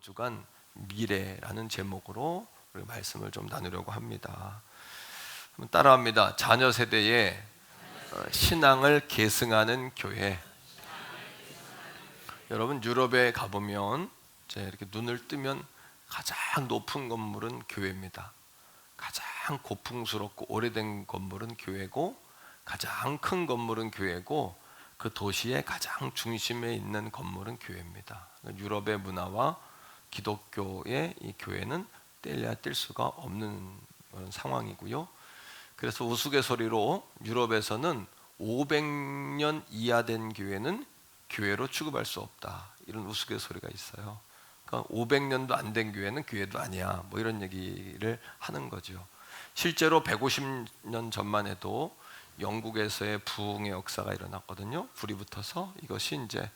주간 미래라는 제목으로 우리 말씀을 좀 나누려고 합니다. 한번 따라합니다. 자녀 세대의 신앙을 계승하는 교회. 여러분 유럽에 가보면 이렇게 눈을 뜨면 가장 높은 건물은 교회입니다. 가장 고풍스럽고 오래된 건물은 교회고, 가장 큰 건물은 교회고, 그 도시의 가장 중심에 있는 건물은 교회입니다. 유럽의 문화와 기독교의 이 교회는 떼려야 뗄 수가 없는 그런 상황이고요. 그래서 우스갯소리로 유럽에서는 500년 이하 된 교회는 교회로 취급할 수 없다, 이런 우스갯소리가 있어요. 그러니까 500년도 안 된 교회는 교회도 아니야, 뭐 이런 얘기를 하는 거죠. 실제로 150년 전만 해도 영국에서의 부흥의 역사가 일어났거든요. 불이 붙어서 이것이 이제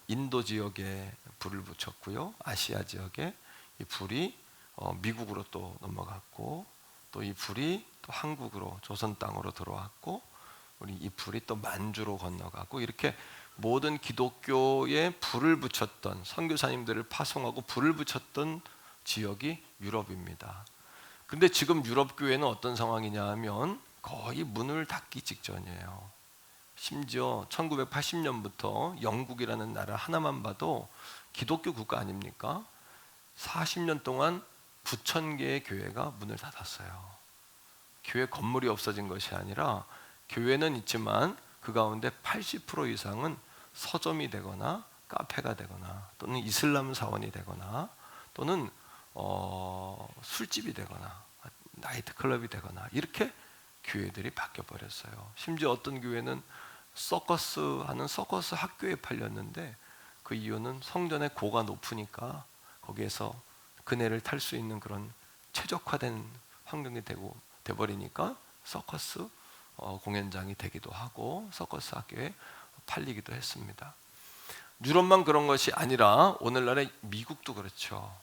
인도 지역에 불을 붙였고요, 아시아 지역에 이 불이 미국으로 또 넘어갔고, 또 이 불이 또 한국으로 조선 땅으로 들어왔고, 우리 이 불이 또 만주로 건너가고, 이렇게 모든 기독교에 불을 붙였던, 선교사님들을 파송하고 불을 붙였던 지역이 유럽입니다. 근데 지금 유럽 교회는 어떤 상황이냐 하면 거의 문을 닫기 직전이에요. 심지어 1980년부터 영국이라는 나라 하나만 봐도 기독교 국가 아닙니까? 40년 동안 9,000개의 교회가 문을 닫았어요. 교회 건물이 없어진 것이 아니라 교회는 있지만 그 가운데 80% 이상은 서점이 되거나 카페가 되거나, 또는 이슬람 사원이 되거나, 또는 술집이 되거나 나이트클럽이 되거나, 이렇게 교회들이 바뀌어 버렸어요. 심지어 어떤 교회는 서커스 학교에 팔렸는데, 그 이유는 성전의 고가 높으니까 거기에서 그네를 탈 수 있는 그런 최적화된 환경이 돼버리니까 서커스 공연장이 되기도 하고 서커스 학교에 팔리기도 했습니다. 유럽만 그런 것이 아니라 오늘날의 미국도 그렇죠.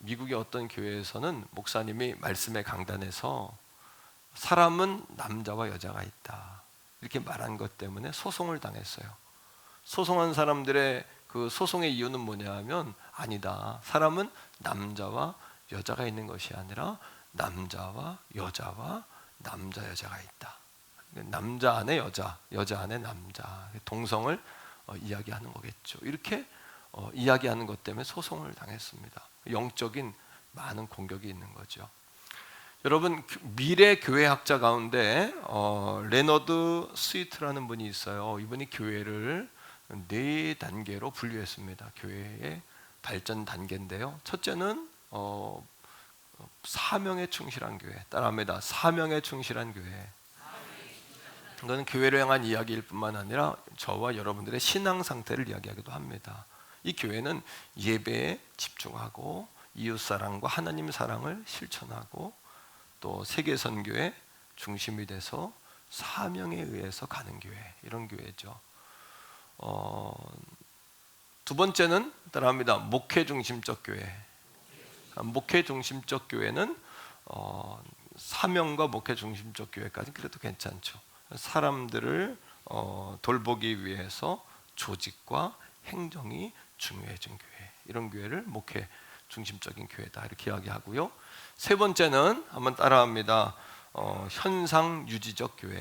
미국의 어떤 교회에서는 목사님이 말씀의 강단에서 사람은 남자와 여자가 있다, 이렇게 말한 것 때문에 소송을 당했어요. 소송한 사람들의 그 소송의 이유는 뭐냐 하면, 아니다, 사람은 남자와 여자가 있는 것이 아니라 남자와 여자와 남자 여자가 있다. 남자 안에 여자, 여자 안에 남자, 동성을 이야기하는 거겠죠. 이렇게 이야기하는 것 때문에 소송을 당했습니다. 영적인 많은 공격이 있는 거죠. 여러분, 미래 교회학자 가운데 레너드 스위트라는 분이 있어요. 이분이 교회를 4단계로 분류했습니다. 교회의 발전 단계인데요. 첫째는 사명에 충실한 교회. 따라합니다. 사명에 충실한 교회. 이건 교회를 향한 이야기일 뿐만 아니라 저와 여러분들의 신앙 상태를 이야기하기도 합니다. 이 교회는 예배에 집중하고 이웃사랑과 하나님 사랑을 실천하고, 또 세계선교의 중심이 돼서 사명에 의해서 가는 교회, 이런 교회죠. 두 번째는 따라합니다. 목회 중심적 교회. 목회 중심적 교회는 사명과 목회 중심적 교회까지 그래도 괜찮죠. 사람들을 돌보기 위해서 조직과 행정이 중요해진 교회, 이런 교회를 목회 중심적인 교회다, 이렇게 이야기하고요. 세 번째는 한번 따라합니다. 현상 유지적 교회.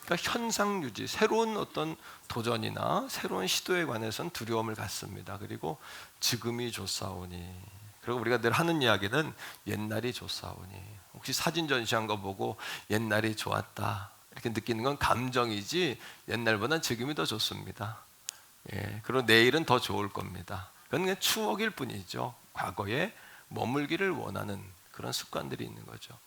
그러니까 현상 유지, 새로운 어떤 도전이나 새로운 시도에 관해서는 두려움을 갖습니다. 그리고 지금이 좋사오니, 그리고 우리가 늘 하는 이야기는 옛날이 좋사오니. 혹시 사진 전시한 거 보고 옛날이 좋았다 이렇게 느끼는 건 감정이지, 옛날보다는 지금이 더 좋습니다. 그리고 내일은 더 좋을 겁니다. 그건 그냥 추억일 뿐이죠. 과거에 머물기를 원하는 그런 습관들이 있는 거죠.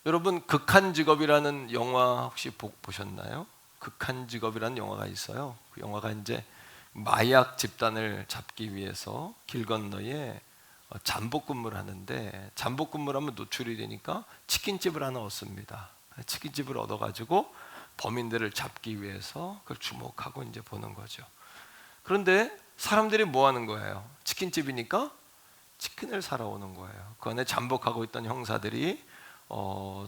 여러분, 극한 직업이라는 영화 혹시 보셨나요? 극한 직업이라는 영화가 있어요. 그 영화가 이제 마약 집단을 잡기 위해서 길 건너에 잠복 근무를 하는데, 잠복 근무를 하면 노출이 되니까 치킨집을 하나 얻습니다. 치킨집을 얻어가지고 범인들을 잡기 위해서 그걸 주목하고 이제 보는 거죠. 그런데 사람들이 뭐 하는 거예요? 치킨집이니까 치킨을 사러 오는 거예요. 그 안에 잠복하고 있던 형사들이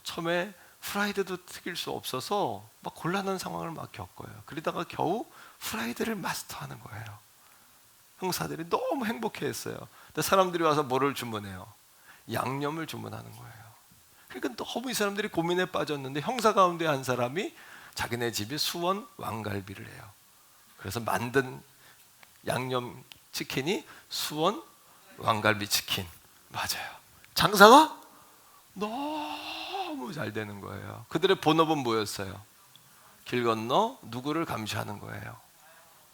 처음에 프라이드도 튀길 수 없어서 막 곤란한 상황을 막 겪어요. 그러다가 겨우 프라이드를 마스터하는 거예요. 형사들이 너무 행복해했어요. 근데 사람들이 와서 뭐를 주문해요? 양념을 주문하는 거예요. 그러니까 너무 이 사람들이 고민에 빠졌는데 형사 가운데 한 사람이 자기네 집이 수원 왕갈비를 해요. 그래서 만든 양념 치킨이 수원 왕갈비 치킨. 맞아요. 장사가 너무 잘 되는 거예요. 그들의 본업은 뭐였어요? 길 건너 누구를 감시하는 거예요?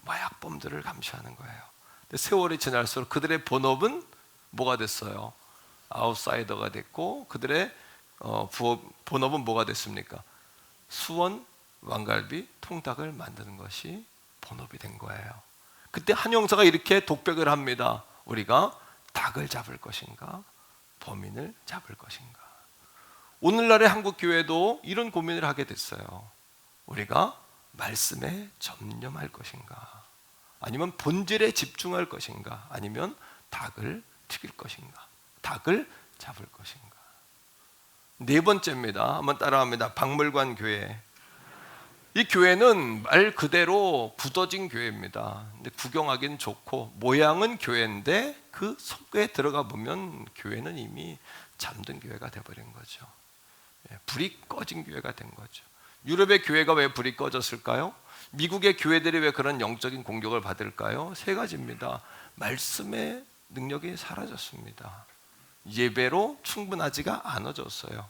마약범들을 감시하는 거예요. 근데 세월이 지날수록 그들의 본업은 뭐가 됐어요? 아웃사이더가 됐고, 그들의 본업은 뭐가 됐습니까? 수원 왕갈비 통닭을 만드는 것이 본업이 된 거예요. 그때 한 형사가 이렇게 독백을 합니다. 우리가 닭을 잡을 것인가? 범인을 잡을 것인가? 오늘날의 한국 교회도 이런 고민을 하게 됐어요. 우리가 말씀에 전념할 것인가? 아니면 본질에 집중할 것인가? 아니면 닭을 튀길 것인가? 닭을 잡을 것인가? 네 번째입니다. 한번 따라합니다. 박물관 교회. 이 교회는 말 그대로 굳어진 교회입니다. 근데 구경하기는 좋고 모양은 교회인데 그 속에 들어가 보면 교회는 이미 잠든 교회가 돼버린 거죠. 불이 꺼진 교회가 된 거죠. 유럽의 교회가 왜 불이 꺼졌을까요? 미국의 교회들이 왜 그런 영적인 공격을 받을까요? 세 가지입니다. 말씀의 능력이 사라졌습니다. 예배로 충분하지가 않아졌어요.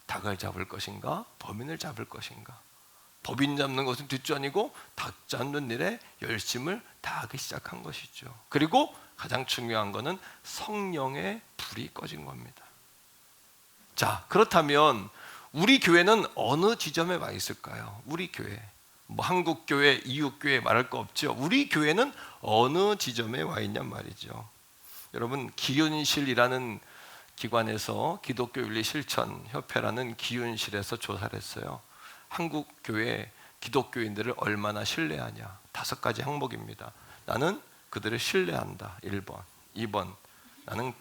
닭을 잡을 것인가? 범인을 잡을 것인가? 법인 잡는 것은 뒷전이고 닭 잡는 일에 열심을 다하기 시작한 것이죠. 그리고 가장 중요한 것은 성령의 불이 꺼진 겁니다. 자, 그렇다면 우리 교회는 어느 지점에 와 있을까요? 우리 교회, 뭐 한국 교회, 이웃 교회 말할 거 없죠. 우리 교회는 어느 지점에 와 있냔 말이죠. 여러분, 기윤실이라는 기관에서 기독교윤리실천협회라는 기윤실에서 조사를 했어요. 한국 교회 기독교인들을 얼마나 신뢰하냐. 5가지 항목입니다. 나는 그들을 신뢰한다. 1번. 2번. 나는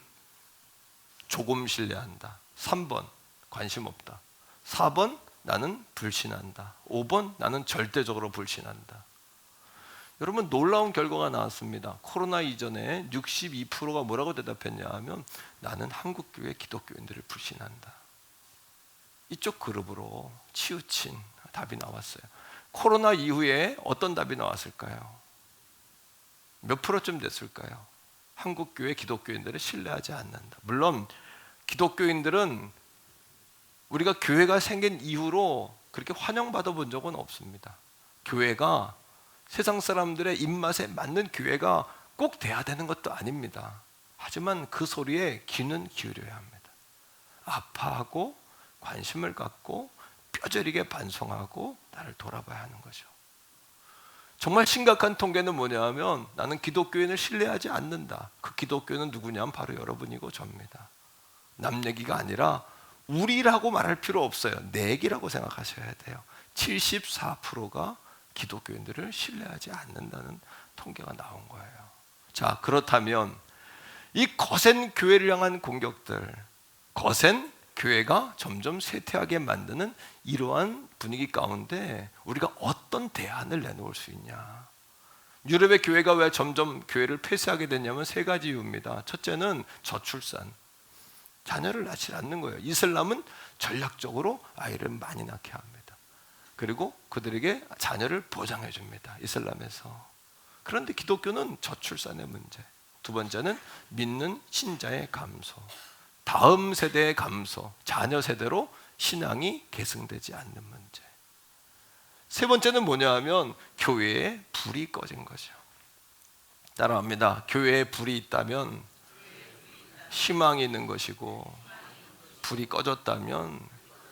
조금 신뢰한다. 3번. 관심 없다. 4번. 나는 불신한다. 5번. 나는 절대적으로 불신한다. 여러분, 놀라운 결과가 나왔습니다. 코로나 이전에 62%가 뭐라고 대답했냐 하면 나는 한국교회 기독교인들을 불신한다. 이쪽 그룹으로 치우친 답이 나왔어요. 코로나 이후에 어떤 답이 나왔을까요? 몇 프로쯤 됐을까요? 한국교회 기독교인들을 신뢰하지 않는다. 물론 기독교인들은 우리가 교회가 생긴 이후로 그렇게 환영받아 본 적은 없습니다. 교회가 세상 사람들의 입맛에 맞는 교회가 꼭 돼야 되는 것도 아닙니다. 하지만 그 소리에 귀는 기울여야 합니다. 아파하고 관심을 갖고 뼈저리게 반성하고 나를 돌아봐야 하는 거죠. 정말 심각한 통계는 뭐냐 하면 나는 기독교인을 신뢰하지 않는다. 그 기독교인은 누구냐면 바로 여러분이고 저입니다. 남 얘기가 아니라 우리라고 말할 필요 없어요. 내 얘기라고 생각하셔야 돼요. 74%가 기독교인들을 신뢰하지 않는다는 통계가 나온 거예요. 자, 그렇다면 이 거센 교회를 향한 공격들, 거센 교회가 점점 쇠퇴하게 만드는 이러한 분위기 가운데 우리가 어떤 대안을 내놓을 수 있냐. 유럽의 교회가 왜 점점 교회를 폐쇄하게 됐냐면 3가지 이유입니다. 첫째는 저출산, 자녀를 낳지 않는 거예요. 이슬람은 전략적으로 아이를 많이 낳게 합니다. 그리고 그들에게 자녀를 보장해 줍니다. 이슬람에서. 그런데 기독교는 저출산의 문제. 2번째는 믿는 신자의 감소, 다음 세대의 감소, 자녀 세대로 신앙이 계승되지 않는 문제. 3번째는 뭐냐 하면 교회에 불이 꺼진 거죠. 따라합니다. 교회에 불이 있다면 희망이 있는 것이고 불이 꺼졌다면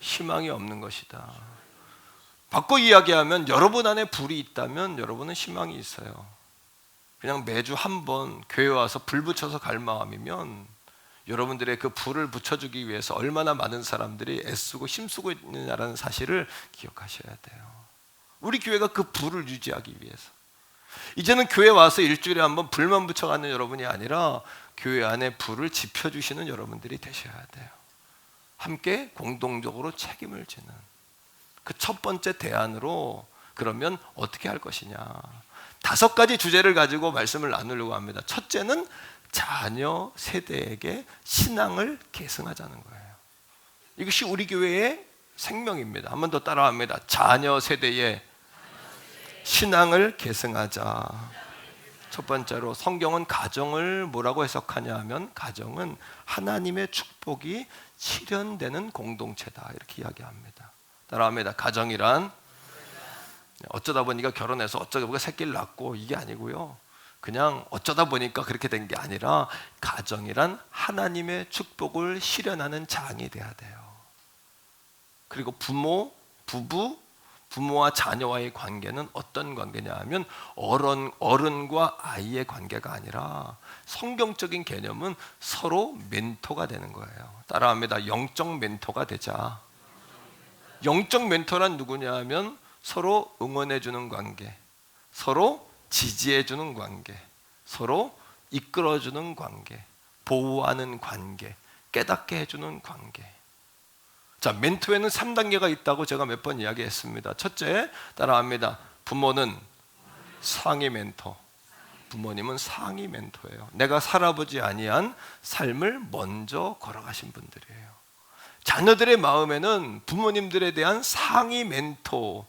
희망이 없는 것이다. 바꿔 이야기하면 여러분 안에 불이 있다면 여러분은 희망이 있어요. 그냥 매주 한 번 교회 와서 불 붙여서 갈 마음이면 여러분들의 그 불을 붙여주기 위해서 얼마나 많은 사람들이 애쓰고 힘쓰고 있느냐라는 사실을 기억하셔야 돼요. 우리 교회가 그 불을 유지하기 위해서 이제는 교회 와서 일주일에 한 번 불만 붙여가는 여러분이 아니라 교회 안에 불을 지펴주시는 여러분들이 되셔야 돼요. 함께 공동적으로 책임을 지는 그 첫 번째 대안으로 그러면 어떻게 할 것이냐. 5가지 주제를 가지고 말씀을 나누려고 합니다. 첫째는 자녀 세대에게 신앙을 계승하자는 거예요. 이것이 우리 교회의 생명입니다. 한 번 더 따라합니다. 자녀 세대에 신앙을 계승하자. 첫 번째로 성경은 가정을 뭐라고 해석하냐 하면 가정은 하나님의 축복이 실현되는 공동체다 이렇게 이야기합니다. 따라합니다. 가정이란 어쩌다 보니까 결혼해서 어쩌다 보니까 새끼를 낳고 이게 아니고요. 그냥 어쩌다 보니까 그렇게 된 게 아니라 가정이란 하나님의 축복을 실현하는 장이 돼야 돼요. 그리고 부모, 부부, 부모와 자녀와의 관계는 어떤 관계냐 하면 어른과 아이의 관계가 아니라 성경적인 개념은 서로 멘토가 되는 거예요. 따라합니다. 영적 멘토가 되자. 영적 멘토란 누구냐 하면 서로 응원해 주는 관계, 서로 지지해 주는 관계, 서로 이끌어 주는 관계, 보호하는 관계, 깨닫게 해주는 관계. 자, 멘토에는 3단계가 있다고 제가 몇 번 이야기했습니다. 첫째, 따라합니다. 부모는 상위 멘토. 부모님은 상위 멘토예요. 내가 살아보지 아니한 삶을 먼저 걸어가신 분들이에요. 자녀들의 마음에는 부모님들에 대한 상위 멘토,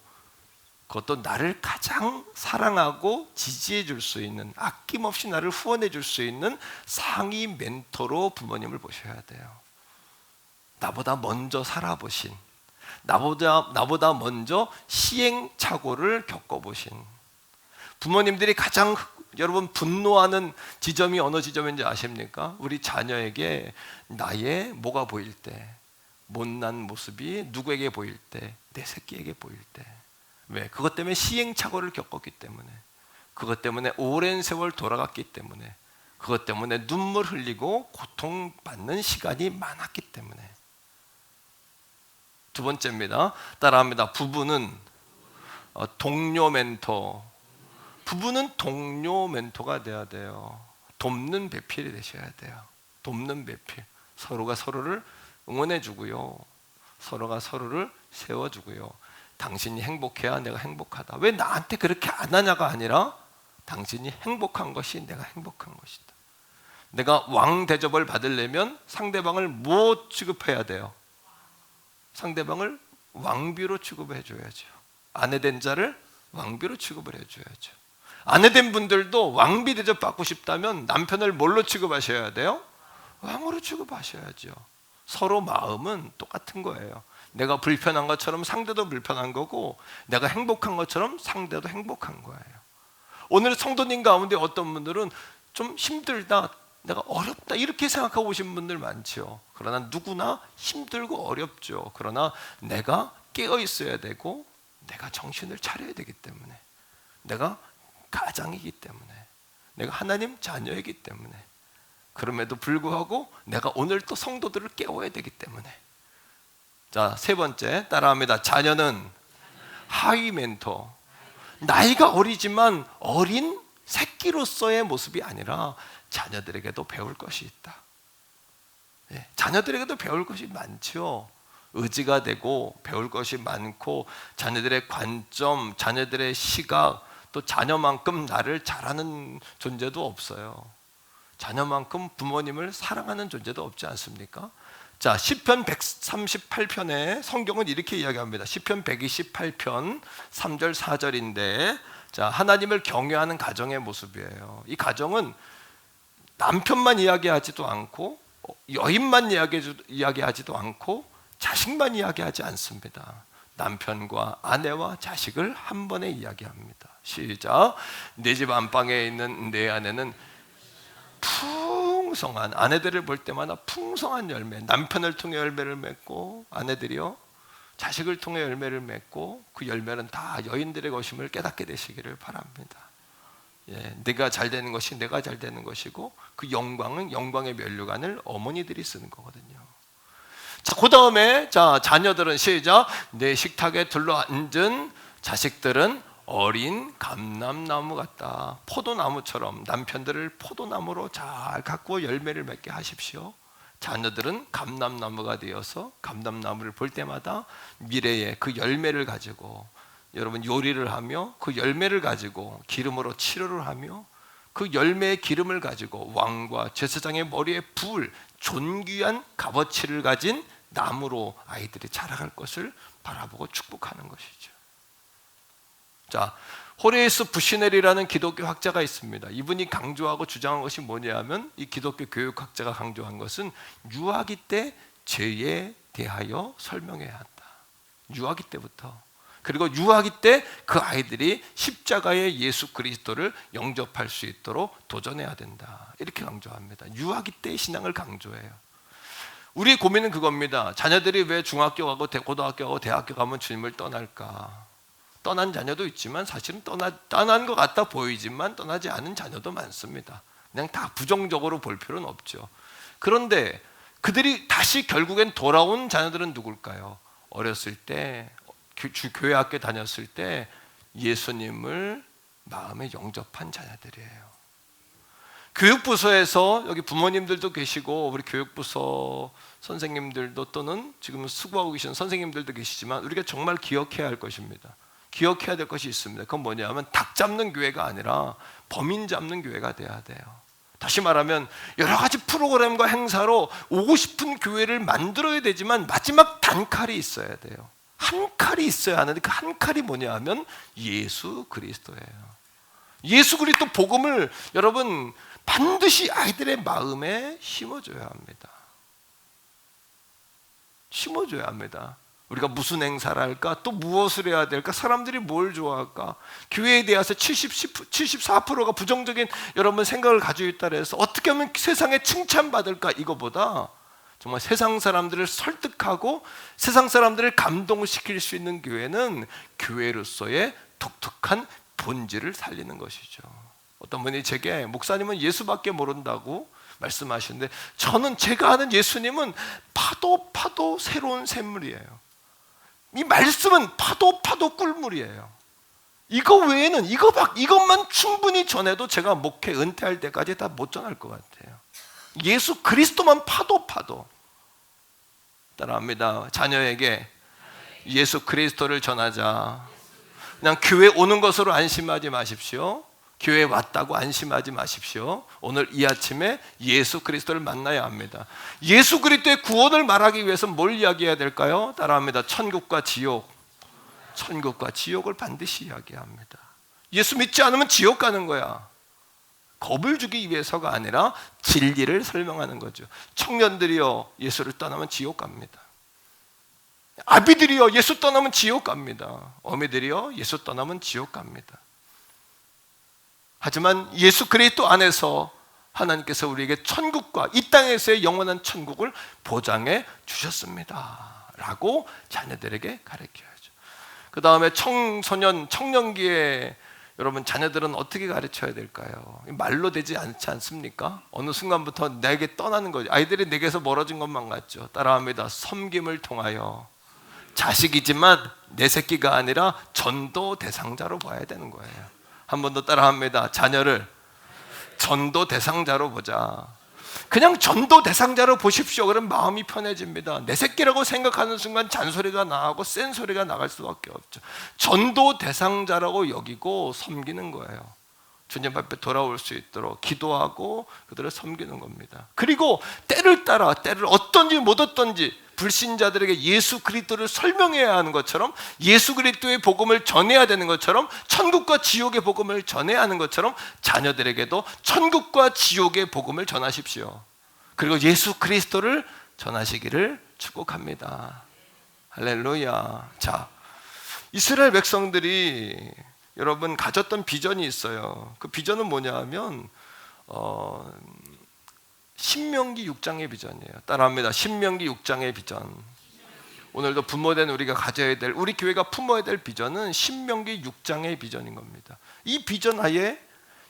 그것도 나를 가장 사랑하고 지지해 줄 수 있는, 아낌없이 나를 후원해 줄 수 있는 상위 멘토로 부모님을 보셔야 돼요. 나보다 먼저 살아보신, 나보다 먼저 시행착오를 겪어보신 부모님들이 가장 여러분 분노하는 지점이 어느 지점인지 아십니까? 우리 자녀에게 나의 뭐가 보일 때, 못난 모습이 누구에게 보일 때, 내 새끼에게 보일 때. 왜? 그것 때문에 시행착오를 겪었기 때문에, 그것 때문에 오랜 세월 돌아갔기 때문에, 그것 때문에 눈물 흘리고 고통받는 시간이 많았기 때문에. 두 번째입니다. 따라합니다. 부부는 동료 멘토. 부부는 동료 멘토가 돼야 돼요. 돕는 배필이 되셔야 돼요. 돕는 배필. 서로가 서로를 응원해 주고요, 서로가 서로를 세워주고요. 당신이 행복해야 내가 행복하다. 왜 나한테 그렇게 안 하냐가 아니라 당신이 행복한 것이 내가 행복한 것이다. 내가 왕 대접을 받으려면 상대방을 뭐 취급해야 돼요? 상대방을 왕비로 취급해 줘야죠. 아내된 자를 왕비로 취급을 해줘야죠. 아내된 분들도 왕비 대접 받고 싶다면 남편을 뭘로 취급하셔야 돼요? 왕으로 취급하셔야죠. 서로 마음은 똑같은 거예요. 내가 불편한 것처럼 상대도 불편한 거고, 내가 행복한 것처럼 상대도 행복한 거예요. 오늘 성도님 가운데 어떤 분들은 좀 힘들다, 내가 어렵다 이렇게 생각하고 오신 분들 많죠. 그러나 누구나 힘들고 어렵죠. 그러나 내가 깨어 있어야 되고, 내가 정신을 차려야 되기 때문에, 내가 가장이기 때문에, 내가 하나님 자녀이기 때문에, 그럼에도 불구하고 내가 오늘 또 성도들을 깨워야 되기 때문에. 자, 세 번째, 따라합니다. 자녀는 하위 멘토. 나이가 어리지만 어린 새끼로서의 모습이 아니라 자녀들에게도 배울 것이 있다. 예, 자녀들에게도 배울 것이 많죠. 의지가 되고 배울 것이 많고, 자녀들의 관점, 자녀들의 시각, 또 자녀만큼 나를 잘하는 존재도 없어요. 자녀만큼 부모님을 사랑하는 존재도 없지 않습니까? 자, 시편 138편에 성경은 이렇게 이야기합니다. 시편 128편 3절 4절인데, 자, 하나님을 경외하는 가정의 모습이에요. 이 가정은 남편만 이야기하지도 않고, 여인만 이야기하지도 않고, 자식만 이야기하지 않습니다. 남편과 아내와 자식을 한 번에 이야기합니다. 시작. 내 집 안방에 있는 내 아내는 풍성한, 아내들을 볼 때마다 풍성한 열매, 남편을 통해 열매를 맺고, 아내들이요 자식을 통해 열매를 맺고, 그 열매는 다 여인들의 것임을 깨닫게 되시기를 바랍니다. 예, 내가 잘 되는 것이 내가 잘 되는 것이고, 그 영광은 영광의 면류관을 어머니들이 쓰는 거거든요. 자, 그 다음에 자, 자녀들은 시작. 내 식탁에 둘러앉은 자식들은 어린 감람나무 같다. 포도나무처럼 남편들을 포도나무로 잘 가꾸어 열매를 맺게 하십시오. 자녀들은 감람나무가 되어서 감람나무를 볼 때마다 미래의 그 열매를 가지고 여러분 요리를 하며 그 열매를 가지고 기름으로 치료를 하며 그 열매의 기름을 가지고 왕과 제사장의 머리에 부을 존귀한 값어치를 가진 나무로 아이들이 자라갈 것을 바라보고 축복하는 것이죠. 자, 호레이스 부시넬이라는 기독교 학자가 있습니다. 이분이 강조하고 주장한 것이 뭐냐면, 이 기독교 교육학자가 강조한 것은 유아기 때 죄에 대하여 설명해야 한다. 유아기 때부터. 그리고 유아기 때 그 아이들이 십자가의 예수 그리스도를 영접할 수 있도록 도전해야 된다. 이렇게 강조합니다. 유아기 때의 신앙을 강조해요. 우리의 고민은 그겁니다. 자녀들이 왜 중학교 가고 고등학교 가고 대학교 가면 주님을 떠날까? 떠난 자녀도 있지만 사실은 떠난 것 같아 보이지만 떠나지 않은 자녀도 많습니다. 그냥 다 부정적으로 볼 필요는 없죠. 그런데 그들이 다시 결국엔 돌아온 자녀들은 누굴까요? 어렸을 때, 교회 학교 다녔을 때 예수님을 마음에 영접한 자녀들이에요. 교육부서에서, 여기 부모님들도 계시고 우리 교육부서 선생님들도 또는 지금 수고하고 계신 선생님들도 계시지만 우리가 정말 기억해야 할 것입니다. 기억해야 될 것이 있습니다. 그건 뭐냐면 닭 잡는 교회가 아니라 범인 잡는 교회가 돼야 돼요. 다시 말하면 여러 가지 프로그램과 행사로 오고 싶은 교회를 만들어야 되지만 마지막 단칼이 있어야 돼요. 한 칼이 있어야 하는데 그 한 칼이 뭐냐 하면 예수 그리스도예요. 예수 그리스도 복음을 여러분 반드시 아이들의 마음에 심어줘야 합니다. 심어줘야 합니다. 우리가 무슨 행사를 할까? 또 무엇을 해야 될까? 사람들이 뭘 좋아할까? 교회에 대해서 74%가 부정적인 여러분 생각을 가지고 있다 해서 어떻게 하면 세상에 칭찬받을까? 이거보다 정말 세상 사람들을 설득하고 세상 사람들을 감동시킬 수 있는 교회는 교회로서의 독특한 본질을 살리는 것이죠. 어떤 분이 제게 목사님은 예수밖에 모른다고 말씀하시는데 저는 제가 아는 예수님은 파도 새로운 샘물이에요. 이 말씀은 파도 꿀물이에요. 이거 외에는 이것만 충분히 전해도 제가 목회 은퇴할 때까지 다 못 전할 것 같아요. 예수 그리스도만 파도. 따라합니다. 자녀에게 예수 그리스도를 전하자. 그냥 교회 오는 것으로 안심하지 마십시오. 교회에 왔다고 안심하지 마십시오. 오늘 이 아침에 예수 그리스도를 만나야 합니다. 예수 그리스도의 구원을 말하기 위해서 뭘 이야기해야 될까요? 따라합니다. 천국과 지옥을 반드시 이야기합니다. 예수 믿지 않으면 지옥 가는 거야. 겁을 주기 위해서가 아니라 진리를 설명하는 거죠. 청년들이요, 예수를 떠나면 지옥 갑니다. 아비들이요, 예수 떠나면 지옥 갑니다. 어미들이요, 예수 떠나면 지옥 갑니다. 하지만 예수 그리스도 안에서 하나님께서 우리에게 천국과 이 땅에서의 영원한 천국을 보장해 주셨습니다 라고 자녀들에게 가르쳐야죠. 그 다음에 청년기에 여러분 자녀들은 어떻게 가르쳐야 될까요? 말로 되지 않지 않습니까? 어느 순간부터 내게 떠나는 거죠. 아이들이 내게서 멀어진 것만 같죠. 따라합니다. 섬김을 통하여 자식이지만 내 새끼가 아니라 전도 대상자로 봐야 되는 거예요. 한 번 더 따라합니다. 자녀를 전도 대상자로 보자. 그냥 전도 대상자로 보십시오. 그럼 마음이 편해집니다. 내 새끼라고 생각하는 순간 잔소리가 나고 센 소리가 나갈 수밖에 없죠. 전도 대상자라고 여기고 섬기는 거예요. 주님 앞에 돌아올 수 있도록 기도하고 그들을 섬기는 겁니다. 그리고 때를 따라 때를 어떤지 못 어떤지 불신자들에게 예수 그리스도를 설명해야 하는 것처럼 예수 그리스도의 복음을 전해야 되는 것처럼 천국과 지옥의 복음을 전해야 하는 것처럼 자녀들에게도 천국과 지옥의 복음을 전하십시오. 그리고 예수 그리스도를 전하시기를 축복합니다. 할렐루야. 자, 이스라엘 백성들이 여러분 가졌던 비전이 있어요. 그 비전은 뭐냐 하면 신명기 6장의 비전이에요. 따라합니다. 신명기 6장의 비전. 오늘도 부모된 우리가 가져야 될, 우리 교회가 품어야 될 비전은 신명기 6장의 비전인 겁니다. 이 비전 하에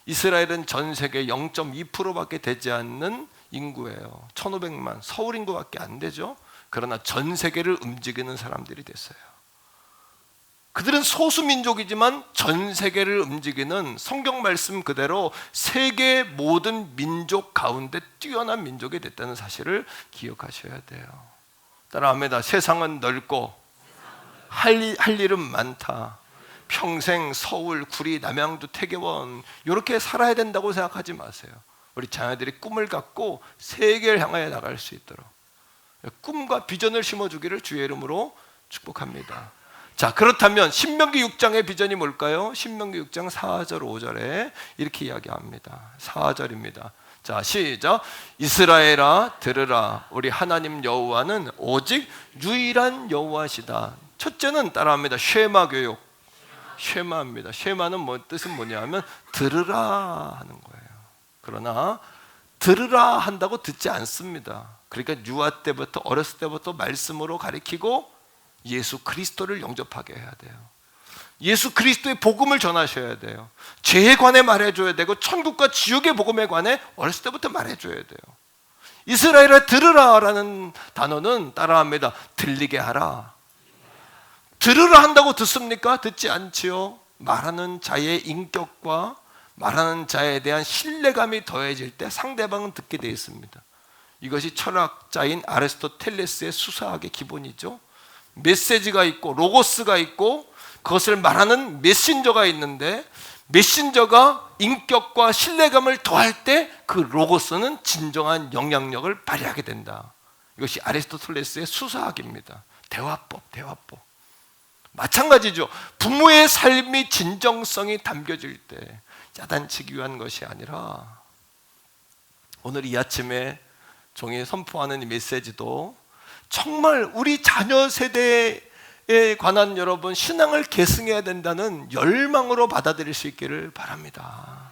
이스라엘은 전 세계 0.2%밖에 되지 않는 인구예요. 1500만, 서울 인구밖에 안 되죠. 그러나 전 세계를 움직이는 사람들이 됐어요. 그들은 소수민족이지만 전 세계를 움직이는 성경 말씀 그대로 세계 모든 민족 가운데 뛰어난 민족이 됐다는 사실을 기억하셔야 돼요. 따라합니다. 세상은 넓고 할 일은 많다. 평생 서울, 구리, 남양주, 태계원 이렇게 살아야 된다고 생각하지 마세요. 우리 자녀들이 꿈을 갖고 세계를 향하여 나갈 수 있도록 꿈과 비전을 심어주기를 주의 이름으로 축복합니다. 자, 그렇다면 신명기 6장의 비전이 뭘까요? 신명기 6장 4절 5절에 이렇게 이야기합니다. 4절입니다. 자, 시작. 이스라엘아 들으라. 우리 하나님 여호와는 오직 유일한 여호와시다. 첫째는 따라합니다. 쉐마 교육. 쉐마입니다. 쉐마는 뜻은 뭐냐면 들으라 하는 거예요. 그러나 들으라 한다고 듣지 않습니다. 그러니까 유아 때부터, 어렸을 때부터 말씀으로 가르치고 예수 그리스도를 영접하게 해야 돼요. 예수 그리스도의 복음을 전하셔야 돼요. 죄에 관해 말해줘야 되고 천국과 지옥의 복음에 관해 어렸을 때부터 말해줘야 돼요. 이스라엘아 들으라 라는 단어는 따라합니다. 들리게 하라. 들으라 한다고 듣습니까? 듣지 않지요. 말하는 자의 인격과 말하는 자에 대한 신뢰감이 더해질 때 상대방은 듣게 되어 있습니다. 이것이 철학자인 아리스토텔레스의 수사학의 기본이죠. 메시지가 있고 로고스가 있고 그것을 말하는 메신저가 있는데 메신저가 인격과 신뢰감을 더할 때 그 로고스는 진정한 영향력을 발휘하게 된다. 이것이 아리스토텔레스의 수사학입니다. 대화법. 마찬가지죠. 부모의 삶이 진정성이 담겨질 때 야단치기 위한 것이 아니라 오늘 이 아침에 종이 선포하는 이 메시지도 정말 우리 자녀 세대에 관한 여러분 신앙을 계승해야 된다는 열망으로 받아들일 수 있기를 바랍니다.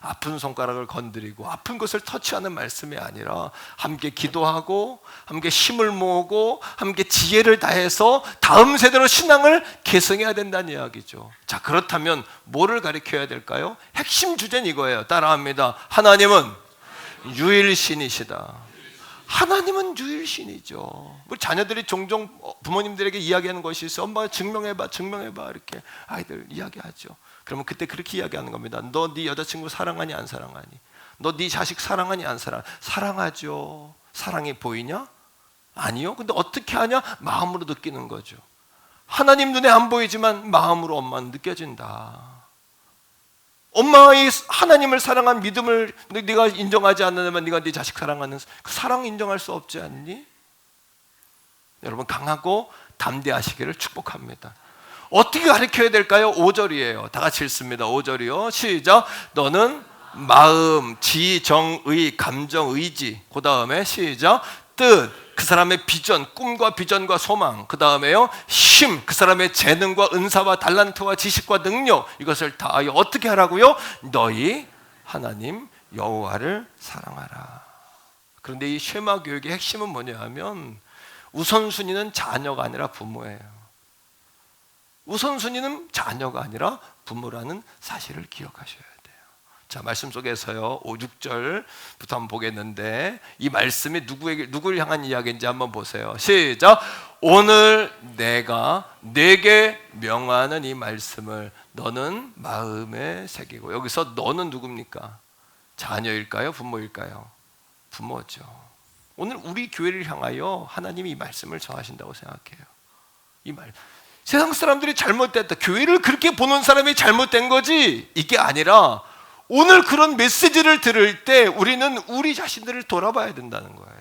아픈 손가락을 건드리고 아픈 것을 터치하는 말씀이 아니라 함께 기도하고 함께 힘을 모으고 함께 지혜를 다해서 다음 세대로 신앙을 계승해야 된다는 이야기죠. 자, 그렇다면 뭐를 가르쳐야 될까요? 핵심 주제는 이거예요. 따라합니다. 하나님은 유일신이시다. 하나님은 유일신이죠. 우리 자녀들이 종종 부모님들에게 이야기하는 것이 있어. 엄마 증명해봐 이렇게 아이들 이야기하죠. 그러면 그때 그렇게 이야기하는 겁니다. 너 네 여자친구 사랑하니 안 사랑하니? 너 네 자식 사랑하니 안 사랑하니? 사랑하죠. 사랑이 보이냐? 아니요. 근데 어떻게 하냐? 마음으로 느끼는 거죠. 하나님 눈에 안 보이지만 마음으로 엄마는 느껴진다. 엄마의 하나님을 사랑한 믿음을 네가 인정하지 않는다면 네가 네 자식 사랑하는 그 사랑 인정할 수 없지 않니? 여러분 강하고 담대하시기를 축복합니다. 어떻게 가르쳐야 될까요? 5절이에요. 다 같이 읽습니다. 5절이요. 시작. 너는 마음, 지, 정, 의, 감정, 의지. 그 다음에 시작. 뜻, 그 사람의 비전, 꿈과 비전과 소망. 그 다음에요. 힘, 그 사람의 재능과 은사와 달란트와 지식과 능력. 이것을 다하여 어떻게 하라고요? 너희 하나님 여호와를 사랑하라. 그런데 이 쉐마 교육의 핵심은 뭐냐 하면 우선순위는 자녀가 아니라 부모예요. 우선순위는 자녀가 아니라 부모라는 사실을 기억하셔야 돼요. 자, 말씀 속에서요 5, 6절부터 한번 보겠는데 이 말씀이 누구를 향한 이야기인지 한번 보세요. 시작. 오늘 내가 내게 명하는 이 말씀을 너는 마음에 새기고. 여기서 너는 누굽니까? 자녀일까요? 부모일까요? 부모죠. 오늘 우리 교회를 향하여 하나님이 이 말씀을 전하신다고 생각해요. 이 말, 세상 사람들이 잘못됐다, 교회를 그렇게 보는 사람이 잘못된 거지 이게 아니라 오늘 그런 메시지를 들을 때 우리는 우리 자신들을 돌아봐야 된다는 거예요.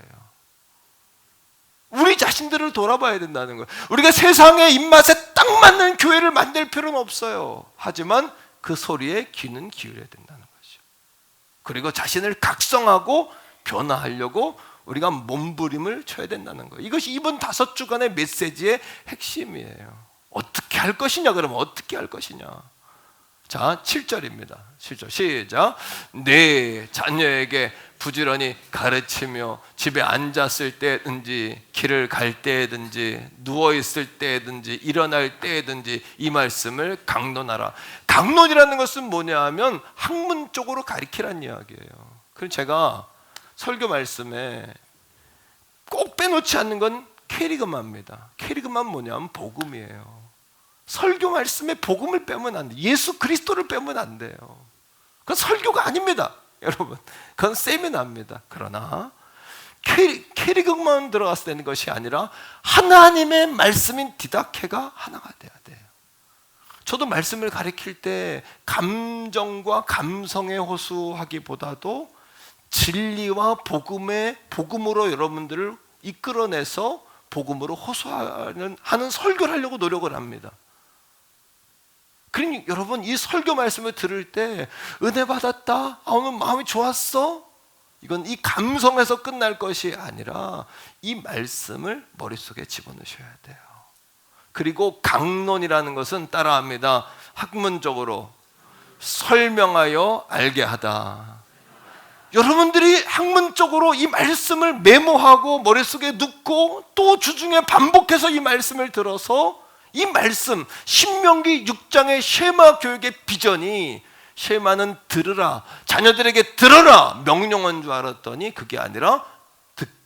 우리 자신들을 돌아봐야 된다는 거예요. 우리가 세상의 입맛에 딱 맞는 교회를 만들 필요는 없어요. 하지만 그 소리에 귀는 기울여야 된다는 거죠. 그리고 자신을 각성하고 변화하려고 우리가 몸부림을 쳐야 된다는 거예요. 이것이 이번 5주간의 메시지의 핵심이에요. 어떻게 할 것이냐? 그러면 어떻게 할 것이냐? 자, 7절입니다. 7절 시작. 내 자녀에게 부지런히 가르치며 집에 앉았을 때든지 길을 갈 때든지 누워있을 때든지 일어날 때든지 이 말씀을 강론하라. 강론이라는 것은 뭐냐 하면 학문 쪽으로 가르치라는 이야기예요. 그럼 제가 설교 말씀에 꼭 빼놓지 않는 건 캐리그마입니다. 캐리그마 뭐냐면 복음이에요. 설교 말씀에 복음을 빼면 안 돼요. 예수 그리스도를 빼면 안 돼요. 그건 설교가 아닙니다. 여러분, 그건 세미나입니다. 그러나 캐리그만 들어갔을 때는 것이 아니라 하나님의 말씀인 디다케가 하나가 돼야 돼요. 저도 말씀을 가르칠 때 감정과 감성에 호소하기보다도 진리와 복음으로 여러분들을 이끌어내서 복음으로 호소하는 설교를 하려고 노력을 합니다. 그러니 여러분, 이 설교 말씀을 들을 때 은혜 받았다, 오늘 마음이 좋았어, 이건 이 감성에서 끝날 것이 아니라 이 말씀을 머릿속에 집어넣으셔야 돼요. 그리고 강론이라는 것은 따라합니다. 학문적으로 설명하여 알게 하다. 여러분들이 학문적으로 이 말씀을 메모하고 머릿속에 넣고 또 주중에 반복해서 이 말씀을 들어서 이 말씀, 신명기 6장의 쉐마 교육의 비전이, 쉐마는 들으라, 자녀들에게 들어라 명령한 줄 알았더니 그게 아니라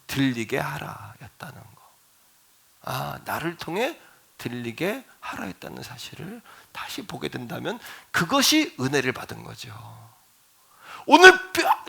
들리게 하라 였다는 거. 나를 통해 들리게 하라 했다는 사실을 다시 보게 된다면 그것이 은혜를 받은 거죠. 오늘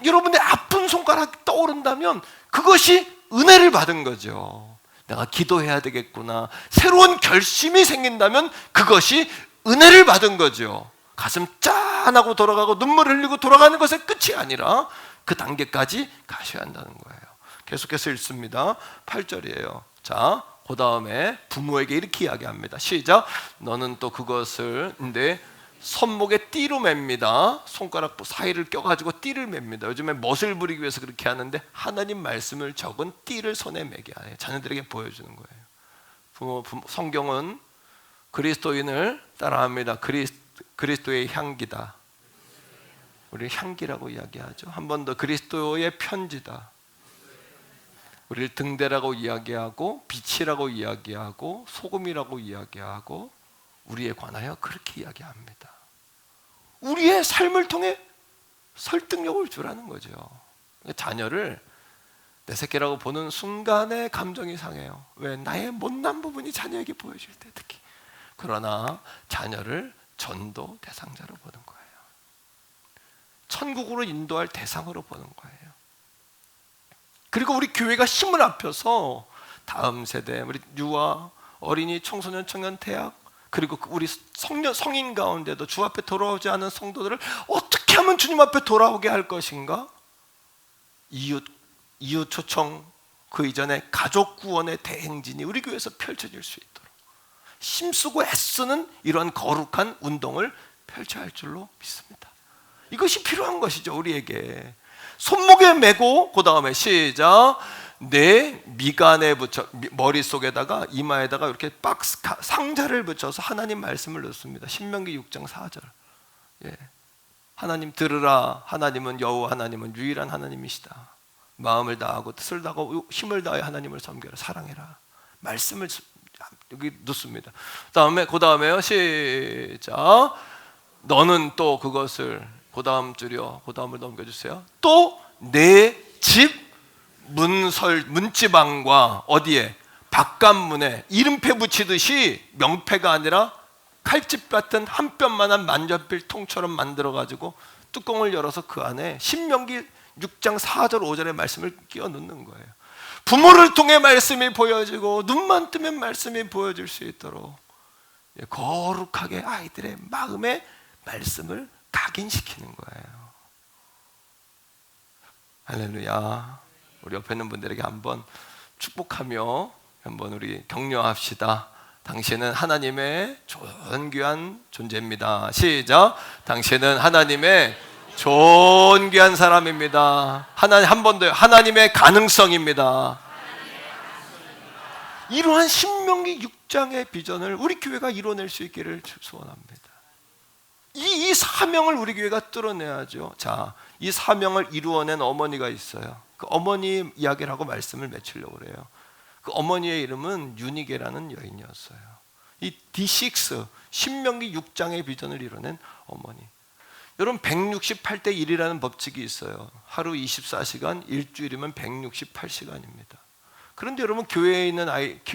여러분의 아픈 손가락이 떠오른다면 그것이 은혜를 받은 거죠. 내가 기도해야 되겠구나, 새로운 결심이 생긴다면 그것이 은혜를 받은 거죠. 가슴 짠하고 돌아가고 눈물 흘리고 돌아가는 것의 끝이 아니라 그 단계까지 가셔야 한다는 거예요. 계속해서 읽습니다. 8절이에요. 자, 그 다음에 부모에게 이렇게 이야기합니다. 시작. 너는 또 그것을 내 손목에 띠로 맵니다. 손가락 사이를 껴가지고 띠를 맵니다. 요즘에 멋을 부리기 위해서 그렇게 하는데 하나님 말씀을 적은 띠를 손에 매게 해요. 자녀들에게 보여주는 거예요. 성경은 그리스도인을 따라합니다. 그리스도의 향기다. 우리 향기라고 이야기하죠. 한 번 더, 그리스도의 편지다. 우리를 등대라고 이야기하고 빛이라고 이야기하고 소금이라고 이야기하고 우리에 관하여 그렇게 이야기합니다. 우리의 삶을 통해 설득력을 주라는 거죠. 자녀를 내 새끼라고 보는 순간에 감정이 상해요. 왜? 나의 못난 부분이 자녀에게 보여질 때 특히. 그러나 자녀를 전도 대상자로 보는 거예요. 천국으로 인도할 대상으로 보는 거예요. 그리고 우리 교회가 힘을 합쳐서 다음 세대, 우리 유아, 어린이, 청소년, 청년, 대학, 그리고 우리 성인 가운데도 주 앞에 돌아오지 않은 성도들을 어떻게 하면 주님 앞에 돌아오게 할 것인가? 이웃 초청, 그 이전에 가족 구원의 대행진이 우리 교회에서 펼쳐질 수 있도록 힘쓰고 애쓰는 이런 거룩한 운동을 펼쳐야 할 줄로 믿습니다. 이것이 필요한 것이죠. 우리에게 손목에 메고, 그 다음에 시작. 내 미간에 붙여, 머릿속에다가 이마에다가 이렇게 박스 상자를 붙여서 하나님 말씀을 넣습니다. 신명기 6장 4절. 하나님 들으라. 하나님은 여호와 하나님은 유일한 하나님이시다. 마음을 다하고 뜻을 다하고 힘을 다해 하나님을 섬겨라. 사랑해라. 말씀을 여기 넣습니다. 그 다음에요. 시작. 너는 또 그것을, 그 다음 줄이요. 그 다음을 넘겨주세요. 또 내 집 문지방과 어디에? 바깥문에 이름표 붙이듯이, 명패가 아니라 칼집 같은 한 뼘만한 만년필 통처럼 만들어가지고 뚜껑을 열어서 그 안에 신명기 6장 4절 5절의 말씀을 끼워 넣는 거예요. 부모를 통해 말씀이 보여지고 눈만 뜨면 말씀이 보여질 수 있도록 거룩하게 아이들의 마음에 말씀을 각인시키는 거예요. 할렐루야. 우리 옆에 있는 분들에게 한번 축복하며 한번 우리 격려합시다. 당신은 하나님의 존귀한 존재입니다. 시작. 당신은 하나님의 존귀한 사람입니다. 한 번 더요. 하나님의 가능성입니다. 이러한 신명기 6장의 비전을 우리 교회가 이뤄낼 수 있기를 소원합니다. 이 사명을 우리 교회가 뚫어내야죠. 자, 이 사명을 이루어낸 어머니가 있어요. 그 어머니 이야기를 하고 말씀을 맺히려고 그래요. 그 어머니의 이름은 유니게라는 여인이었어요. 이 D6, 신명기 6장의 비전을 이뤄낸 어머니. 여러분, 168대 1이라는 법칙이 있어요. 하루 24시간, 일주일이면 168시간입니다. 그런데 여러분, 교회에 있는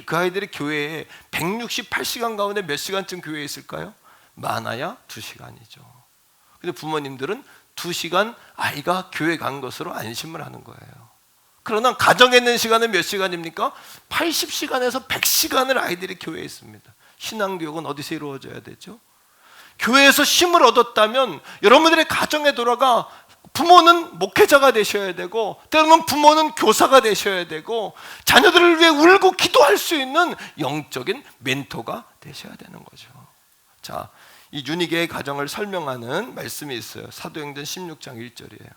그 아이들이 교회에 168시간 가운데 몇 시간쯤 교회에 있을까요? 많아야 2시간이죠. 근데 부모님들은 2시간 아이가 교회 간 것으로 안심을 하는 거예요. 그러나 가정에 있는 시간은 몇 시간입니까? 80시간에서 100시간을 아이들이 교회에 있습니다. 신앙교육은 어디서 이루어져야 되죠? 교회에서 힘을 얻었다면 여러분들의 가정에 돌아가 부모는 목회자가 되셔야 되고, 때로는 부모는 교사가 되셔야 되고, 자녀들을 위해 울고 기도할 수 있는 영적인 멘토가 되셔야 되는 거죠. 자, 이 유니게의 가정을 설명하는 말씀이 있어요. 사도행전 16장 1절이에요.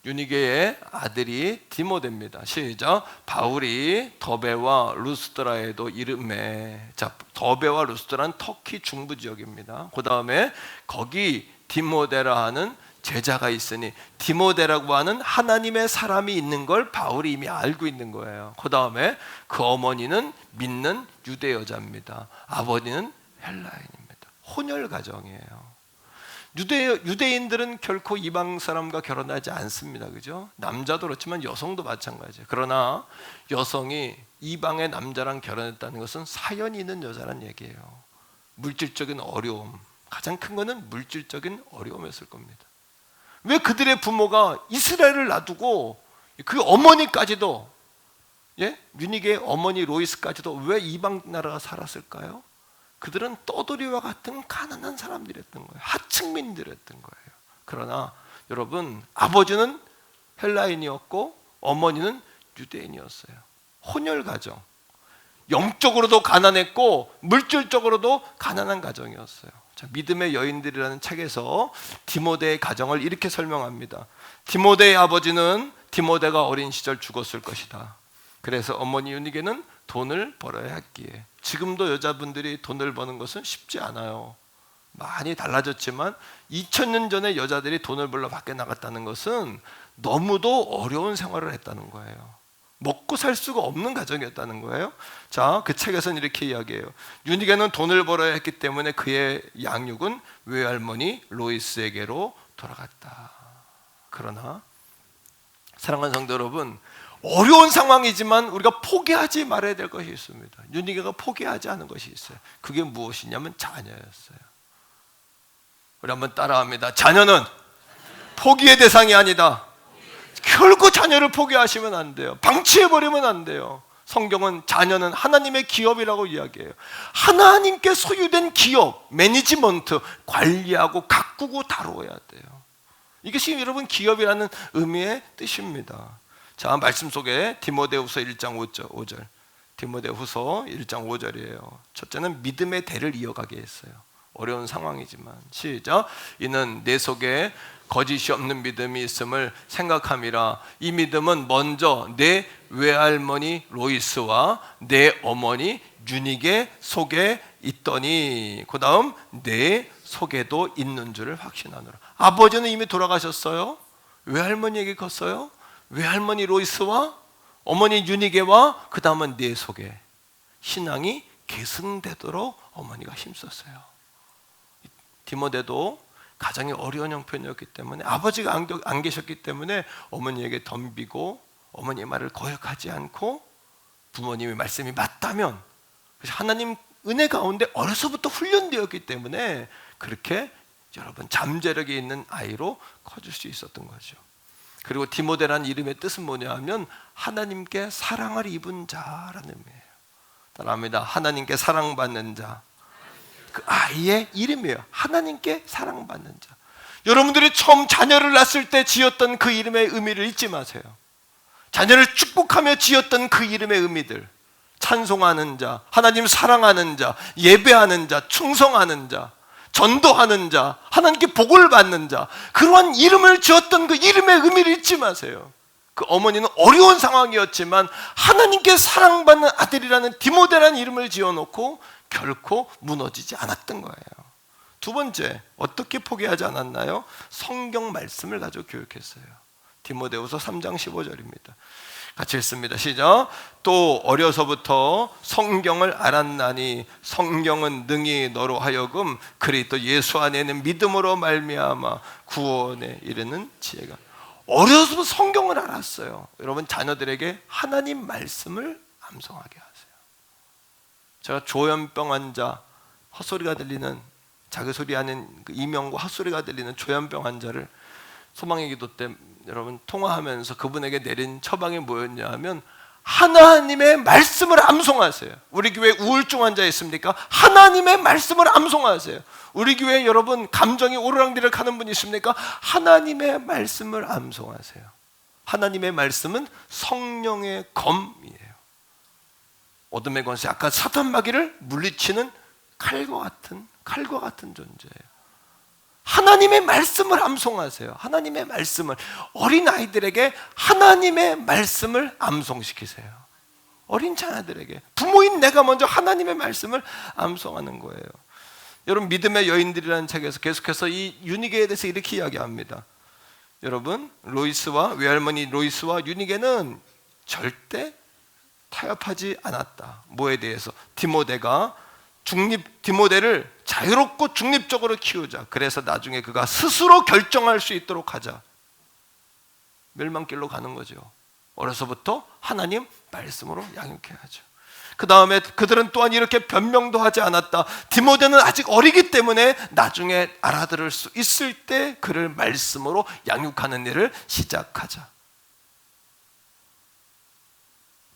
유니게의 아들이 디모데입니다. 시작. 바울이 더베와 루스드라에도 이름에, 자, 더베와 루스드라는 터키 중부 지역입니다. 그 다음에 거기 디모데라 하는 제자가 있으니, 디모데라고 하는 하나님의 사람이 있는 걸 바울이 이미 알고 있는 거예요. 그 다음에 그 어머니는 믿는 유대 여자입니다. 아버지는 헬라인입니다. 혼혈 가정이에요. 유대인들은 결코 이방 사람과 결혼하지 않습니다. 그죠? 남자도 그렇지만 여성도 마찬가지예요. 그러나 여성이 이방의 남자랑 결혼했다는 것은 사연이 있는 여자란 얘기예요. 물질적인 어려움, 가장 큰 거는 물질적인 어려움이었을 겁니다. 왜 그들의 부모가 이스라엘을 놔두고 그 어머니까지도, 유니게의 어머니 로이스까지도 왜 이방 나라가 살았을까요? 그들은 떠돌이와 같은 가난한 사람들이었던 거예요. 하층민들이었던 거예요. 그러나 여러분, 아버지는 헬라인이었고 어머니는 유대인이었어요. 혼혈 가정. 영적으로도 가난했고 물질적으로도 가난한 가정이었어요. 자, 믿음의 여인들이라는 책에서 디모데의 가정을 이렇게 설명합니다. 디모데의 아버지는 디모데가 어린 시절 죽었을 것이다. 그래서 어머니 유니게는 돈을 벌어야 했기에, 지금도 여자분들이 돈을 버는 것은 쉽지 않아요. 많이 달라졌지만 2000년 전에 여자들이 돈을 벌러 밖에 나갔다는 것은 너무도 어려운 생활을 했다는 거예요. 먹고 살 수가 없는 가정이었다는 거예요. 자, 그 책에서는 이렇게 이야기해요. 유니게는 돈을 벌어야 했기 때문에 그의 양육은 외할머니 로이스에게로 돌아갔다. 그러나 사랑하는 성도 여러분, 어려운 상황이지만 우리가 포기하지 말아야 될 것이 있습니다. 유니게가 포기하지 않은 것이 있어요. 그게 무엇이냐면 자녀였어요. 우리 한번 따라합니다. 자녀는 포기의 대상이 아니다. 결코 자녀를 포기하시면 안 돼요. 방치해버리면 안 돼요. 성경은 자녀는 하나님의 기업이라고 이야기해요. 하나님께 소유된 기업, 매니지먼트, 관리하고 가꾸고 다루어야 돼요. 이것이 여러분 기업이라는 의미의 뜻입니다. 자, 말씀 속에 디모데후서 1장 5절. 디모데후서 1장 5절이에요. 첫째는 믿음의 대를 이어가게 했어요. 어려운 상황이지만 시작. 이는 내 속에 거짓이 없는 믿음이 있음을 생각함이라. 이 믿음은 먼저 내 외할머니 로이스와 내 어머니 유니게 속에 있더니 그 다음 내 속에도 있는 줄을 확신하노라. 아버지는 이미 돌아가셨어요. 외할머니에게 컸어요. 외할머니 로이스와 어머니 유니게와 그 다음은 내 속에 신앙이 계승되도록 어머니가 힘썼어요. 디모데도 가정이 어려운 형편이었기 때문에, 아버지가 안 계셨기 때문에 어머니에게 덤비고 어머니의 말을 거역하지 않고, 부모님의 말씀이 맞다면, 하나님 은혜 가운데 어려서부터 훈련되었기 때문에 그렇게 여러분 잠재력이 있는 아이로 커질 수 있었던 거죠. 그리고 디모데라는 이름의 뜻은 뭐냐 하면 하나님께 사랑을 입은 자라는 의미예요. 따라합니다. 하나님께 사랑받는 자. 그 아이의 이름이에요. 하나님께 사랑받는 자. 여러분들이 처음 자녀를 낳았을 때 지었던 그 이름의 의미를 잊지 마세요. 자녀를 축복하며 지었던 그 이름의 의미들, 찬송하는 자, 하나님 사랑하는 자, 예배하는 자, 충성하는 자, 전도하는 자, 하나님께 복을 받는 자, 그러한 이름을 지었던 그 이름의 의미를 잊지 마세요. 그 어머니는 어려운 상황이었지만 하나님께 사랑받는 아들이라는 디모데라는 이름을 지어놓고 결코 무너지지 않았던 거예요. 두 번째, 어떻게 포기하지 않았나요? 성경 말씀을 가지고 교육했어요. 디모데후서 3장 15절입니다. 같이 읽습니다. 시작. 또 어려서부터 성경을 알았나니 성경은 능히 너로 하여금 그리스도 예수 안에는 믿음으로 말미암아 구원에 이르는 지혜가. 어려서부터 성경을 알았어요. 여러분, 자녀들에게 하나님 말씀을 암송하게 하세요. 제가 조현병 환자, 헛소리가 들리는, 자기 소리하는 그 이명과 헛소리가 들리는 조현병 환자를 소망의 기도 때 여러분 통화하면서 그분에게 내린 처방이 뭐였냐 하면 하나님의 말씀을 암송하세요. 우리 교회 우울증 환자 있습니까? 하나님의 말씀을 암송하세요. 우리 교회 여러분 감정이 오르락내리락 하는 분 있습니까? 하나님의 말씀을 암송하세요. 하나님의 말씀은 성령의 검이에요. 어둠의 권세, 아까 사탄 마귀를 물리치는 칼과 같은 존재예요. 하나님의 말씀을 암송하세요. 하나님의 말씀을, 어린아이들에게 하나님의 말씀을 암송시키세요. 어린 자녀들에게, 부모인 내가 먼저 하나님의 말씀을 암송하는 거예요. 여러분, 믿음의 여인들이라는 책에서 계속해서 이 유니게에 대해서 이렇게 이야기합니다. 여러분, 외할머니 로이스와 유니게는 절대 타협하지 않았다. 뭐에 대해서? 디모데를 자유롭고 중립적으로 키우자. 그래서 나중에 그가 스스로 결정할 수 있도록 하자. 멸망길로 가는 거죠. 어려서부터 하나님 말씀으로 양육해야죠. 그 다음에 그들은 또한 이렇게 변명도 하지 않았다. 디모데는 아직 어리기 때문에 나중에 알아들을 수 있을 때 그를 말씀으로 양육하는 일을 시작하자.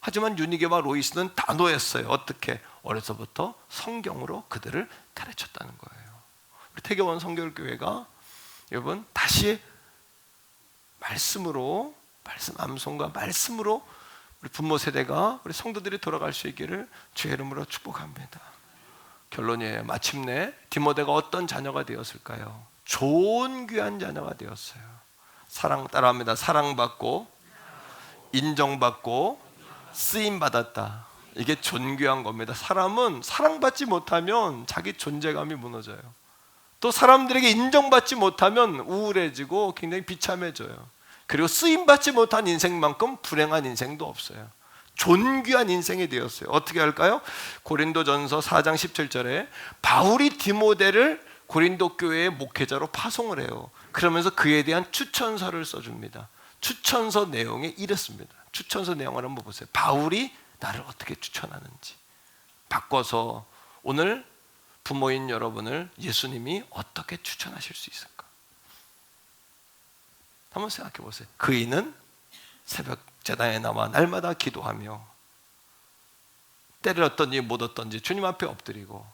하지만 유니게와 로이스는 단호했어요. 어떻게? 어려서부터 성경으로 그들을 가르쳤다는 거예요. 우리 태교원 성결교회가 여러분 다시 말씀 암송과 말씀으로 우리 부모 세대가, 우리 성도들이 돌아갈 수 있기를 주의 이름으로 축복합니다. 결론이에요. 마침내 디모데가 어떤 자녀가 되었을까요? 좋은 귀한 자녀가 되었어요. 따라합니다. 사랑받고 인정받고 쓰임받았다. 이게 존귀한 겁니다. 사람은 사랑받지 못하면 자기 존재감이 무너져요. 또 사람들에게 인정받지 못하면 우울해지고 굉장히 비참해져요. 그리고 쓰임받지 못한 인생만큼 불행한 인생도 없어요. 존귀한 인생이 되었어요. 어떻게 할까요? 고린도전서 4장 17절에 바울이 디모데를 고린도 교회의 목회자로 파송을 해요. 그러면서 그에 대한 추천서를 써줍니다. 추천서 내용에 이렇습니다. 추천서 내용을 한번 보세요. 바울이 나를 어떻게 추천하는지 바꿔서 오늘 부모인 여러분을 예수님이 어떻게 추천하실 수 있을까? 한번 생각해 보세요. 그이는 새벽 제단에 나와 날마다 기도하며 때를 얻든지 못 얻든지 주님 앞에 엎드리고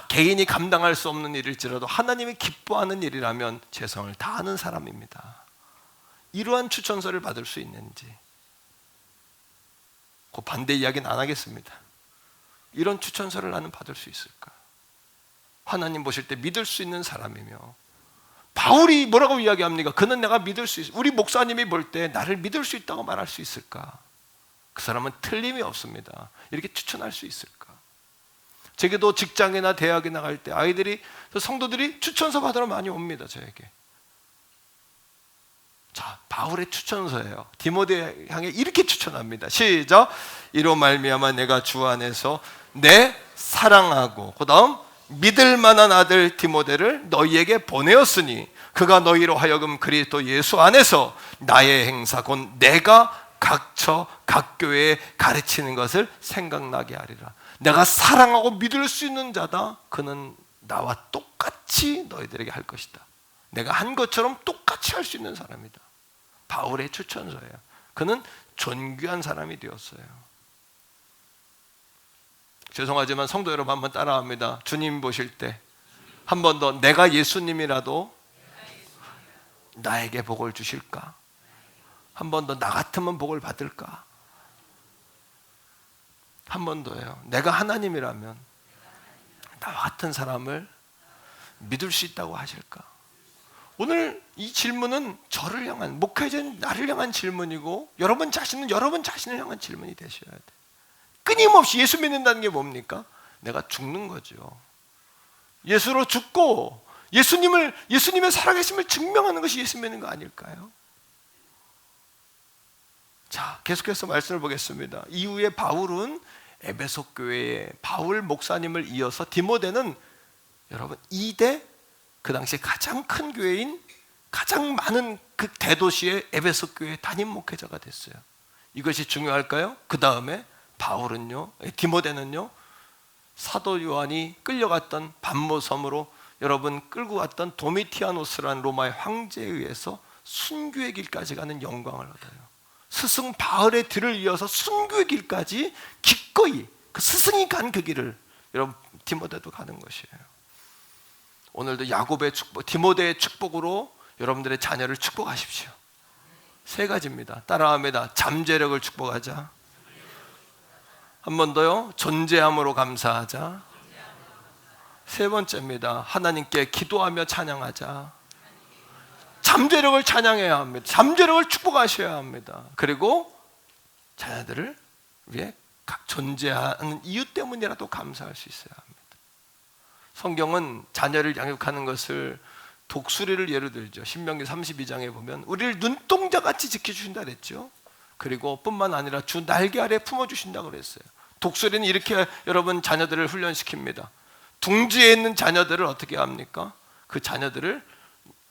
개인이 감당할 수 없는 일일지라도 하나님이 기뻐하는 일이라면 최선을 다하는 사람입니다. 이러한 추천서를 받을 수 있는지, 그 반대 이야기는 안 하겠습니다. 이런 추천서를 나는 받을 수 있을까? 하나님 보실 때 믿을 수 있는 사람이며, 바울이 뭐라고 이야기합니까? 그는 내가 믿을 수 있어. 우리 목사님이 볼 때 나를 믿을 수 있다고 말할 수 있을까? 그 사람은 틀림이 없습니다. 이렇게 추천할 수 있을까? 제게도 직장이나 대학에 나갈 때 성도들이 추천서 받으러 많이 옵니다. 저에게. 자, 바울의 추천서예요. 디모데 향해 이렇게 추천합니다. 시작. 이로 말미암아 내가 주 안에서 내 사랑하고, 그 다음 믿을 만한 아들 디모데를 너희에게 보내었으니 그가 너희로 하여금 그리스도 예수 안에서 나의 행사 곧 내가 각처 각 교회에 가르치는 것을 생각나게 하리라. 내가 사랑하고 믿을 수 있는 자다. 그는 나와 똑같이 너희들에게 할 것이다. 내가 한 것처럼 똑같이 할 수 있는 사람이다. 바울의 추천서예요. 그는 존귀한 사람이 되었어요. 죄송하지만 성도 여러분 한번 따라합니다. 주님 보실 때 한 번 더 내가 예수님이라도 나에게 복을 주실까? 한 번 더 나 같으면 복을 받을까? 한 번 더요. 내가 하나님이라면 나와 같은 사람을 믿을 수 있다고 하실까? 오늘 이 질문은 저를 향한, 목회자인 나를 향한 질문이고 여러분 자신은 여러분 자신을 향한 질문이 되셔야 돼. 끊임없이 예수 믿는다는 게 뭡니까? 내가 죽는 거죠. 예수로 죽고 예수님의 살아계심을 증명하는 것이 예수 믿는 거 아닐까요? 자, 계속해서 말씀을 보겠습니다. 이후에 바울은 에베소 교회에 바울 목사님을 이어서 디모데는 여러분 2대 그 당시에 가장 큰 교회인 가장 많은 그 대도시의 에베소 교회 담임 목회자가 됐어요. 이것이 중요할까요? 그 다음에 디모데는요 사도 요한이 끌려갔던 반모섬으로 여러분 끌고 갔던 도미티아노스라는 로마의 황제에 의해서 순교의 길까지 가는 영광을 얻어요. 스승 바울의 뒤를 이어서 순교의 길까지 기꺼이 그 스승이 간 그 길을 여러분 디모데도 가는 것이에요. 오늘도 야곱의 축복, 디모데의 축복으로 여러분들의 자녀를 축복하십시오. 세 가지입니다. 따라합니다. 잠재력을 축복하자. 한 번 더요. 존재함으로 감사하자. 세 번째입니다. 하나님께 기도하며 찬양하자. 잠재력을 찬양해야 합니다. 잠재력을 축복하셔야 합니다. 그리고 자녀들을 위해 각 존재하는 이유 때문이라도 감사할 수 있어야 합니다. 성경은 자녀를 양육하는 것을 독수리를 예로 들죠. 신명기 32장에 보면 우리를 눈동자같이 지켜주신다 그랬죠. 그리고 뿐만 아니라 주 날개 아래 품어주신다고 그랬어요. 독수리는 이렇게 여러분 자녀들을 훈련시킵니다. 둥지에 있는 자녀들을 어떻게 합니까? 그 자녀들을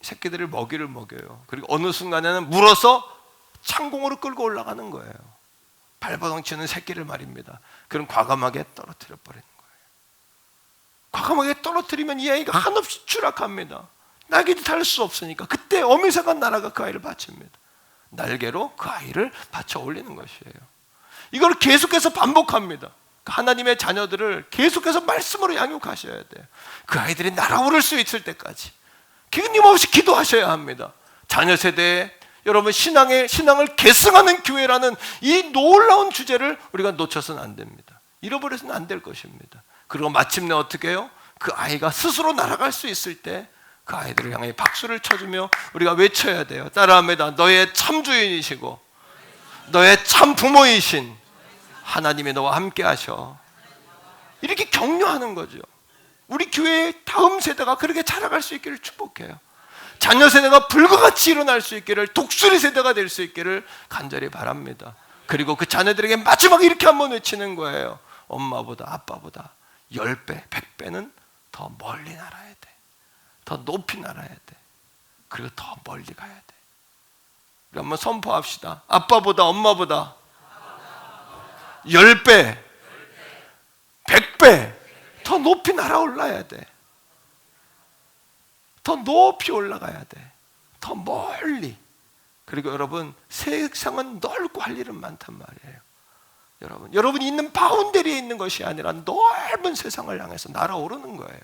새끼들을 먹이를 먹여요. 그리고 어느 순간에는 물어서 창공으로 끌고 올라가는 거예요. 발버둥치는 새끼를 말입니다. 그럼 과감하게 떨어뜨려 버리는 거예요. 과감하게 떨어뜨리면 이 아이가 한없이 추락합니다. 날개도 달 수 없으니까 그때 어미새가 날아가 그 아이를 받칩니다. 날개로 그 아이를 받쳐 올리는 것이에요. 이걸 계속해서 반복합니다. 하나님의 자녀들을 계속해서 말씀으로 양육하셔야 돼요. 그 아이들이 날아오를 수 있을 때까지 끊임없이 기도하셔야 합니다. 자녀 세대에 여러분 신앙을 계승하는 교회라는 이 놀라운 주제를 우리가 놓쳐서는 안 됩니다. 잃어버려서는 안 될 것입니다. 그리고 마침내 어떻게 해요? 그 아이가 스스로 날아갈 수 있을 때 그 아이들을 향해 박수를 쳐주며 우리가 외쳐야 돼요. 따라합니다. 너의 참 주인이시고 너의 참 부모이신 하나님이 너와 함께 하셔. 이렇게 격려하는 거죠. 우리 교회의 다음 세대가 그렇게 자라갈 수 있기를 축복해요. 자녀 세대가 불과같이 일어날 수 있기를, 독수리 세대가 될 수 있기를 간절히 바랍니다. 그리고 그 자녀들에게 마지막에 이렇게 한번 외치는 거예요. 엄마보다 아빠보다 10배, 100배는 더 멀리 날아야 돼. 더 높이 날아야 돼. 그리고 더 멀리 가야 돼. 우리 한번 선포합시다. 아빠보다 엄마보다 10배, 100배 더 높이 날아올라야 돼. 더 높이 올라가야 돼. 더 멀리. 그리고 여러분 세상은 넓고 할 일은 많단 말이에요. 여러분이 있는 바운더리에 있는 것이 아니라 넓은 세상을 향해서 날아오르는 거예요.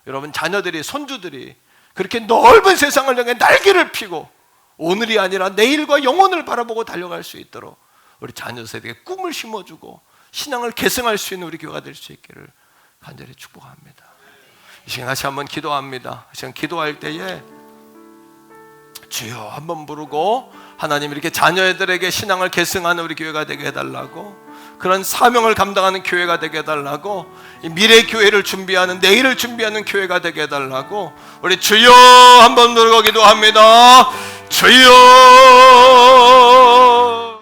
여러분 자녀들이, 손주들이 그렇게 넓은 세상을 향해 날개를 펴고 오늘이 아니라 내일과 영혼을 바라보고 달려갈 수 있도록 우리 자녀 세대에게 꿈을 심어주고 신앙을 계승할 수 있는 우리 교회가 될 수 있기를 간절히 축복합니다. 이 시간 다시 한번 기도합니다. 이 시간 기도할 때에 주여 한번 부르고 하나님 이렇게 자녀들에게 신앙을 계승하는 우리 교회가 되게 해달라고, 그런 사명을 감당하는 교회가 되게 해달라고, 미래 교회를 준비하는, 내일을 준비하는 교회가 되게 해달라고 우리 주여 한번 부르고 기도합니다. 주여